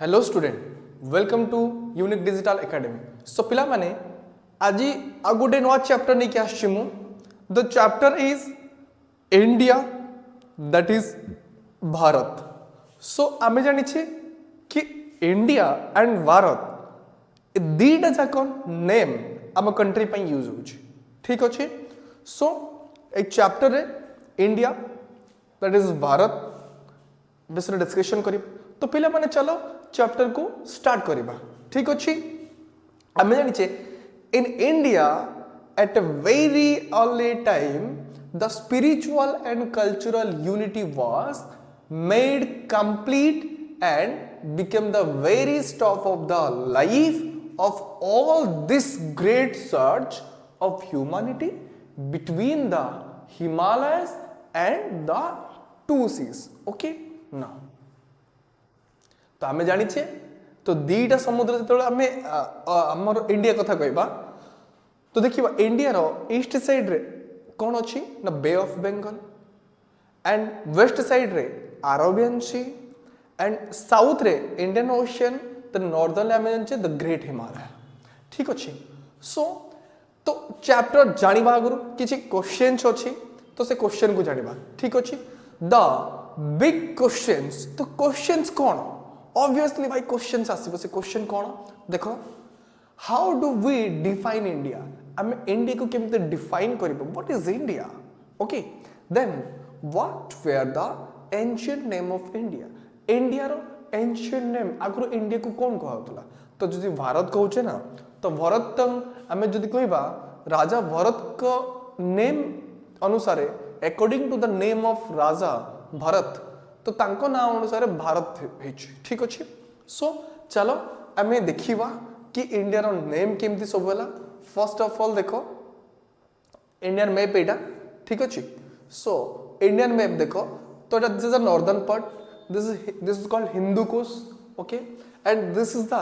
Hello student welcome to Unique Digital Academy so पिला माने आज आ गोटे नुआ चैप्टर नहीं कि आछि मु the chapter is India that is Bharat so आमे जानि छे कि इंडिया एंड भारत दीटा जाक नेम आम कंट्री पे यूज होछि ठीक अछि सो एक चैप्टर रे इंडिया दैट इज भारत विषय डिस्कशन करी तो पिला माने चलो चैप्टर को स्टार्ट करिबा ठीक अछि आमे जानि छे in India at a very early time the spiritual and cultural unity was made complete and became the very stop of the life of all this great surge of humanity between the Himalayas and the two seas okay now तो आमे जानी छे तो दीटा समुद्र जो आमे हमर India कथा कहबा तो देखिबा इंडिया रो ईस्ट साइड रे कोन अछि ना bay of Bengal and west side रे अरेबियन सी एंड साउथ रे इंडियन ओशियन द नॉर्दर्न अमेजन चे द ग्रेट हिमालय ठीक अछि सो तो चैप्टर जानिबा आगु किछि क्वेश्चंस अछि तो से क्वेश्चन को जानिबा ठीक अछि द बिग क्वेश्चंस तो क्वेश्चंस कोन ऑब्वियसली भाई क्वेश्चंस आसीबो से क्वेश्चन कोन देखो how do we define India आम इंडिया को केमते डिफाइन करबो what is India okay then what were the ancient name of India India रो एंशिएंट नेम आगरो इंडिया को कोन कहउतला तो जदि भारत कहउचे ना तो भरत आमे जदि कहबा राजा भरत को नेम अनुसार according to the name of raja Bharat तो तांको नाम अनुसार भारत ठीक अच्छे सो चलो आम देखा कि इंडिया रो नेम केमती सब है फर्स्ट ऑफ ऑल देखो इंडियन मैप एटा ठीक अच्छे सो इंडियन मैप देखो तो this is the northern part this is called Hindu Kush okay and this is the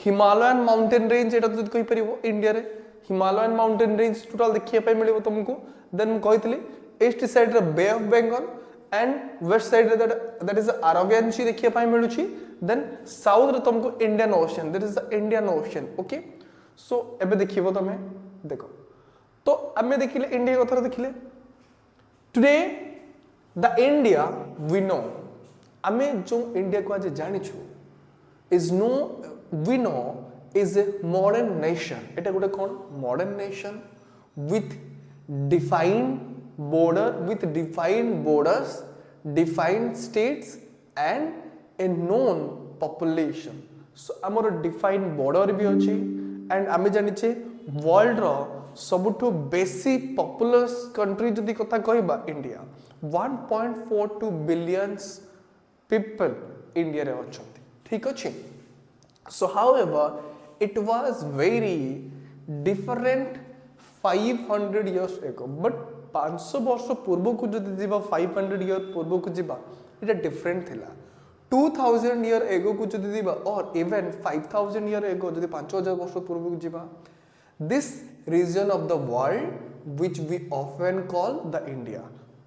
Himalayan mountain range एटा तो कहि परिबो इंडिया रे हिमालयन माउंटेन रेंज टोटल देखिया पय मिलिबो तुमको देन म कहितली ईस्ट साइड रे bay of Bengal and west side that is Arabian Sea देखिया पाई मिलुची देन साउथ रे तुमको Indian Ocean that is the Indian Ocean okay so एबे देखिबो तमे देखो तो हमें देखिले इंडिया कथरा देखिले today the India we know हमें जो इंडिया को आज जानि छु is no we know is a modern nation एटा गोटे कोन modern nation with defined border with defined borders defined states and a known population so amor defined border भी अछि and आमे जानि छे वर्ल्ड रो सबुठो बेसी पॉपुलस कंट्री जदी कथा कहबा इंडिया 1.42 बिलियंस पीपल इंडिया रे अछंती ठीक अछि so however it was very different 500 years ago but 500 वर्ष पूर्व को जदि जीवा 500 ईयर पूर्व को जीवा इटा डिफरेंट थिला 2000 ईयर एगो को जदि जीवा और इवन 5000 ईयर एगो जदि 5000 वर्ष पूर्व को जीवा this region of the world which we often call the India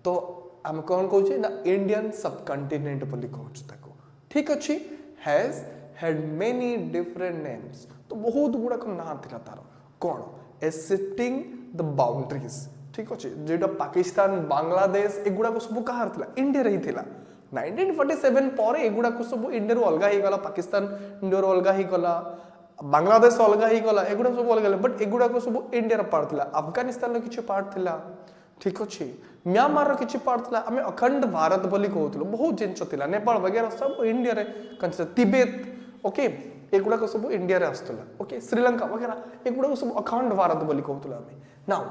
तो हम कोन कहू ना इंडियन सबकंटिनेंट बोली कहू ताको ठीक अछि has had many different names तो बहुत गुडा को नाम थिला तार कोन एक्सेप्टिंग द बाउंड्रीज ठीक अच्छे जेटा पाकिस्तान बांग्लादेश एगुड़ा को सब कहार थिला इंडिया रही थिला 1947 पर एगुड़ा को सब इंडिया रो अलगा ही गला पाकिस्तान इंडिया रो अलगा ही गला बांग्लादेश अलगा ही गला एगुड़ा सब अलगा बट एगुड़ा को सब इंडिया रो पार्ट थिला अफगानिस्तान रो किछि पार्ट थिला ठीक अच्छे म्यांमार रो किछि पार्ट थिला हमें अखंड भारत बोली कहउतलो बहुत जिंस थिला नेपाल वगैरह सब इंडिया रे कंसिडर तिब्बत ओके एगुड़ा को सब इंडिया रे आस्तला ओके श्रीलंका वगैरह एगुड़ा को सब अखंड भारत बोली कहउतलो हमें now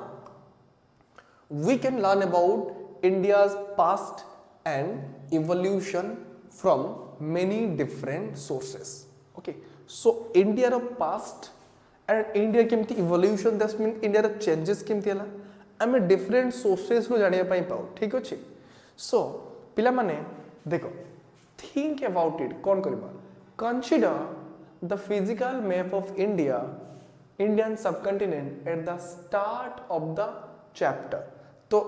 we can learn about India's past and evolution from many different sources okay so India ro past and India केमती evolution that means India रो changes केमती हला हमें different sources रो जानिया पई पाउ ठीक अछि so पिला माने देखो think about it कोन करबा consider the physical map of India Indian subcontinent at the start of the chapter तो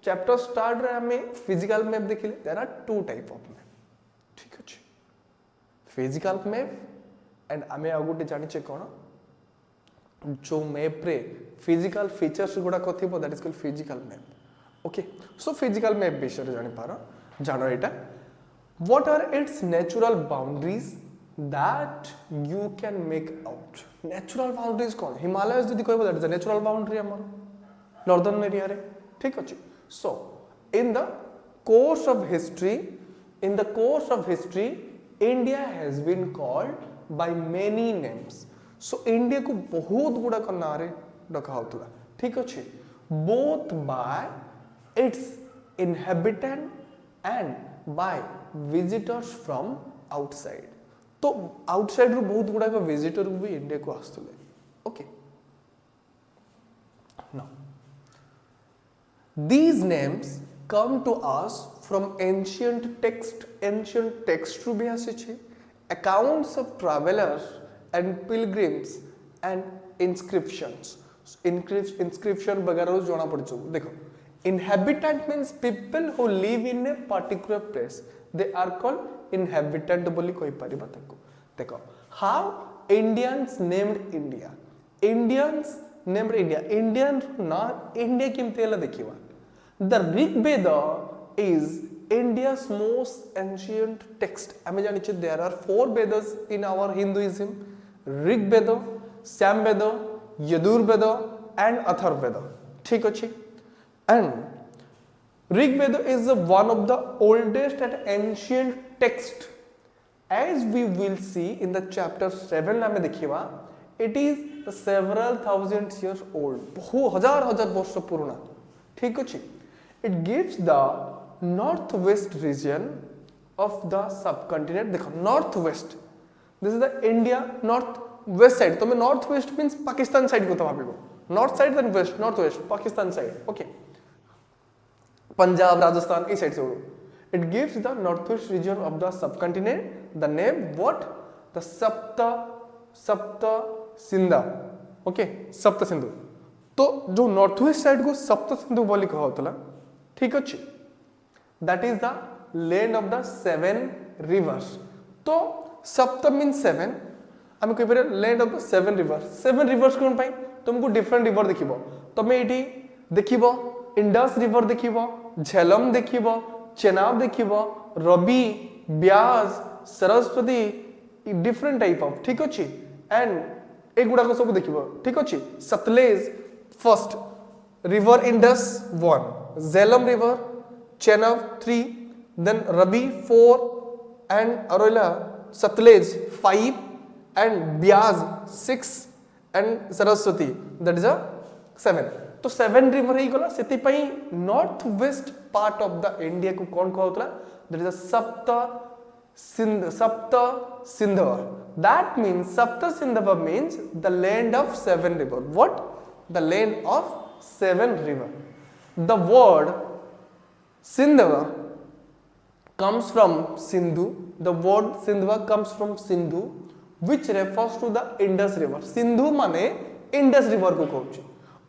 चैप्टर स्टार्ट रे हमें फिजिकल मैप देखिले there are two type of map ठीक अछि फिजिकल मैप एंड आमे आ गोटे जानिचे कोन जो मैप रे फिजिकल फीचर्स गुडा कथिबो that is called physical map okay so physical map विषय रे जानि पारो जानो एटा what are its natural boundaries that you can make out natural boundaries कोन हिमालयस जदि कहबो that is a natural boundary हमर नॉर्दर्न एरिया रे ठीक अछि so in the course of history India has been called by many names so India को बहुत गुड़ा का नारे रखा होता ठीक अच्छे both by its inhabitant and by visitors from outside तो outside रू बहुत गुड़ा का visitor भी इंडिया को आस्तुले okay now these names come to us from ancient text रू भी आसी accounts of travelers and pilgrims and inscription वगैरह जोना पड़ देखो inhabitant means people who live in a particular place they are called inhabitant बोली कोई परिबा ताको देखो how Indians named India Indian ना India किमते हला देखिवा the Rig Veda is India's most ancient text आमे जानि छै there are 4 Vedas in our Hinduism Rig Veda Sam Veda Yadur Veda and Athar Veda ठीक अछि and Rig Veda is one of the oldest and ancient text as we will see in the chapter 7 आमे देखिवा it is several thousand years old बहु हजार वर्ष पुराना ठीक अछि it gives the northwest region of the subcontinent देखो northwest this is the India northwest side तो मैं northwest means Pakistan side को तो भाबिबो north side then west northwest Pakistan side okay Punjab Rajasthan ए side से it gives the northwest region of the subcontinent the name what the Sapta Sindha okay Sapta Sindhu तो जो northwest side को Sapta Sindhu बोली कहा होतला ठीक अछि that is the land of the 7 rivers तो सप्त means 7 हम कहि परे land of the 7 rivers कोन पई तुमको डिफरेंट रिवर देखिबो तमे एठी देखिबो इंडस रिवर देखिबो झेलम देखिबो चेनाब देखिबो Ravi Beas Saraswati different type of ठीक अछि एंड ए गुडा को सब देखिबो ठीक अछि Sutlej first river Indus 1 Zhelum river, Chenab 3, then Ravi 4, and Aroila Satluj 5, and Beas 6, and Saraswati that is a 7. तो 7 river ही गला सेति पई north west part of the India को कौन कहउतला that is a Sapta Sindhava. That means Sapta Sindhava means the land of 7 river. What? The land of 7 river. The word Sindhava comes from Sindhu. The word Sindhava comes from Sindhu, which refers to the Indus River. Sindhu माने Indus River को कहउछि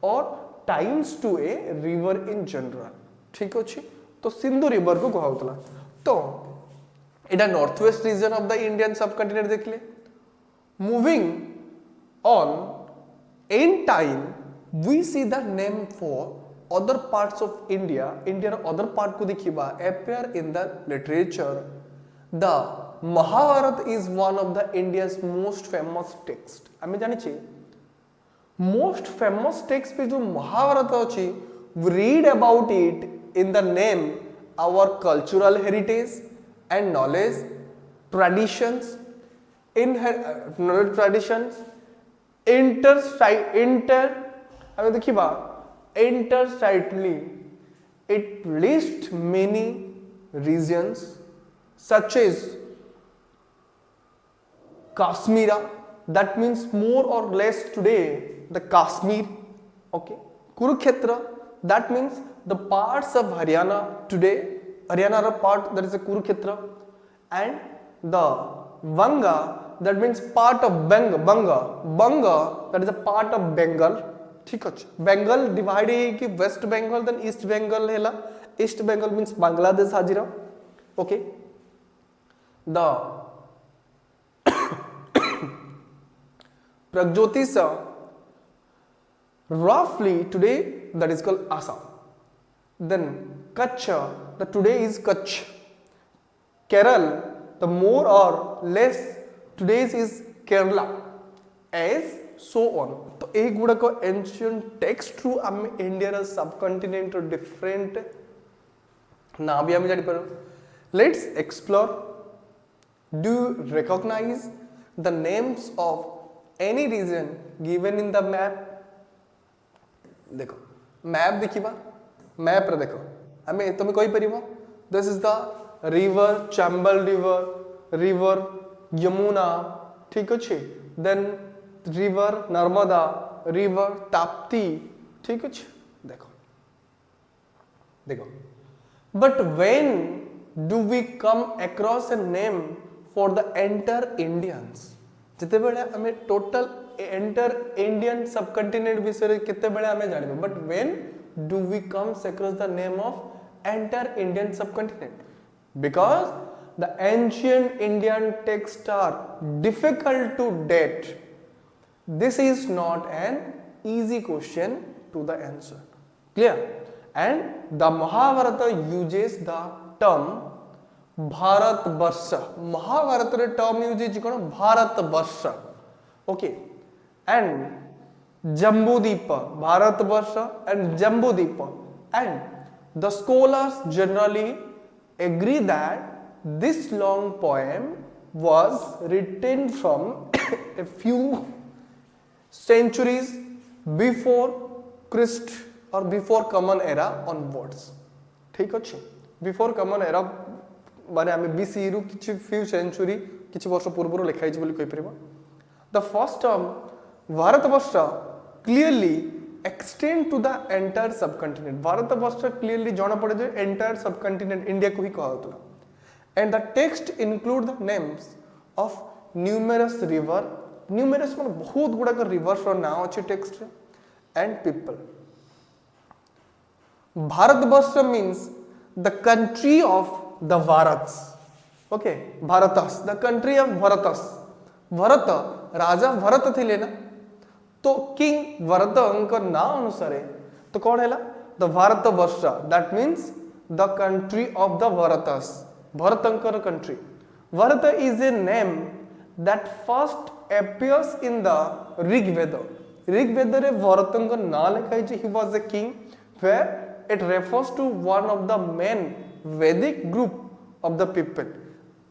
और times to a river in general. ठीक अछि तो Sindhu river को कहउतला तो एटा north west region of the Indian subcontinent देखले moving on in time we see the name for other parts of India other part को देखिबा appear in the literature the Mahabharata is one of the India's most famous text हमें जानि छी most famous text पे जो Mahabharata अछि we read about it in the name our cultural heritage and knowledge traditions हमें देखिबा interstitially it lists many regions such as Kashmir that means more or less today the Kashmir okay Kurukshetra that means the parts of Haryana today Haryana part that is a Kurukshetra and the Vanga that means part of Banga that is a part of Bengal ठीक अछि Bengal divide है कि west Bengal then east Bengal हैला east Bengal means Bangladesh हाजिरा okay the Pragjyotish, roughly today that is called Assam. Then Kutch, the today is Kutch. Kerala, the more or less today's is Kerala, as so on. तो एक गुड़ा को ancient text रू आम India रा subcontinent रो different ना भी आम जानी पड़ो. Let's explore. Do you recognize the names of any region given in the map? देखो मैप देखिबा मैप रे देखो आमे तुम कहि परिबो this is the river Chambal river Yamuna ठीक अछि then river Narmada river Tapti ठीक अछि देखो देखो but when do we come across a name for the entire Indians जते बेले हमें टोटल एंटर इंडियन सबकंटिनेंट विषय केते बेले हमें जानिबो but when do we comes across the name of entire Indian subcontinent because the ancient Indian text are difficult to date this is not an easy question to the answer clear and the Mahabharata uses the term Bharat वर्ष महाभारत रे term use कोन भारत वर्ष okay and Jambudweep Bharatvarsha and Jambudweep and the scholars generally agree that this long poem was written from a few centuries before Christ or before common era onwards ठीक अछि before common era माने आमे BC रु किछि few century किछि वर्ष पूर्व लिखाई बोली कहि परबा the first term Bharatvarsh clearly extend to the entire subcontinent Bharatvarsh clearly जाना पड़े जे एंटायर सबकंटिनेंट इंडिया को ही कहतला and the text include the names of numerous river numerous माने बहुत गुडा का रिवर्स रो नाम अछि टेक्स्ट रे and people Bharatvarsh means the country of the Bharats okay Bharatas the country of Bharatas Bharat राजा भरत थिले ना तो किंग भरत अंक ना अनुसार तो कौन हैला the Bharatvarsh that means the country of the Bharatas भरतंकर country Bharat is a name that first appears in the Rigveda रे भरतंकर ना लिखाई जे he was a king where it refers to one of the main Vedic group of the people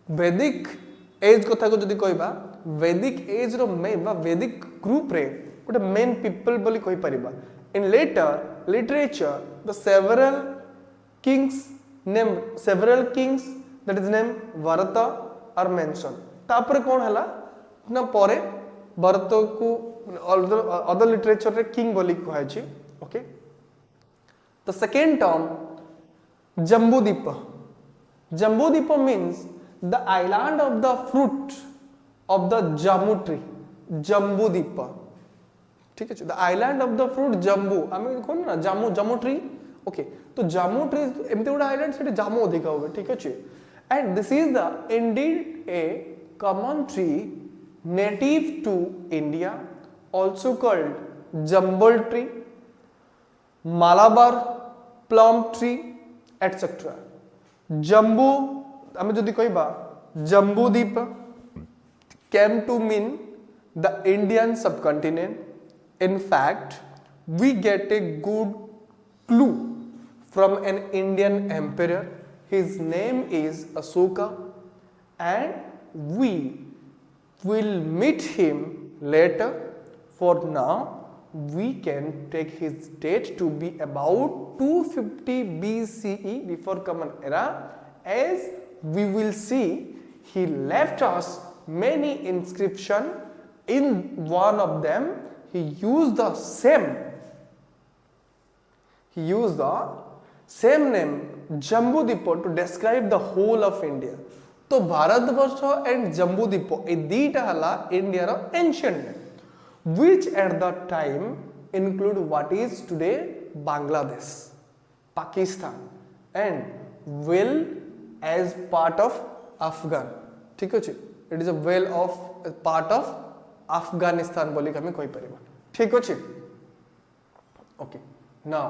Vedic age कथा को जदि कहबा Vedic age रो main बा Vedic group रे गोटे मेन people बोली कहि परिबा in later literature the several kings that is named Bharata are mentioned तापर कोन हला ना परे भरत को other literature रे king बोली कहै छी okay the second term Jambudvipa. Jambudvipa means the island of the fruit of the Jambu tree. Jambudvipa. ठीक है the island of the fruit Jambu. हमें कौन ना Jammu tree. Okay. तो Jammu tree एमते उड़ा island से Jammu अधिका होगा ठीक है and this is the indeed a common tree native to India also called Jambul tree, Malabar plum tree etc. Jambu हमें जदि कहबा Jambudvip came to mean the Indian subcontinent. In fact, we get a good clue from an Indian emperor. His name is Ashoka and we will meet him later. For now, we can take his date to be about 250 BCE before common era as we will see he left us many inscription in one of them he used the same name Jambudvipa to describe the whole of India तो Bharatvarsha and Jambudweep ए दीटा हला India रो ancient name which at the time include what is today Bangladesh, Pakistan and well as part of Afghan. ठीक है it is a well of part of Afghanistan ବୋଲି ଆମେ କହିପାରିବା। ଠିକ ଅଛି। Okay now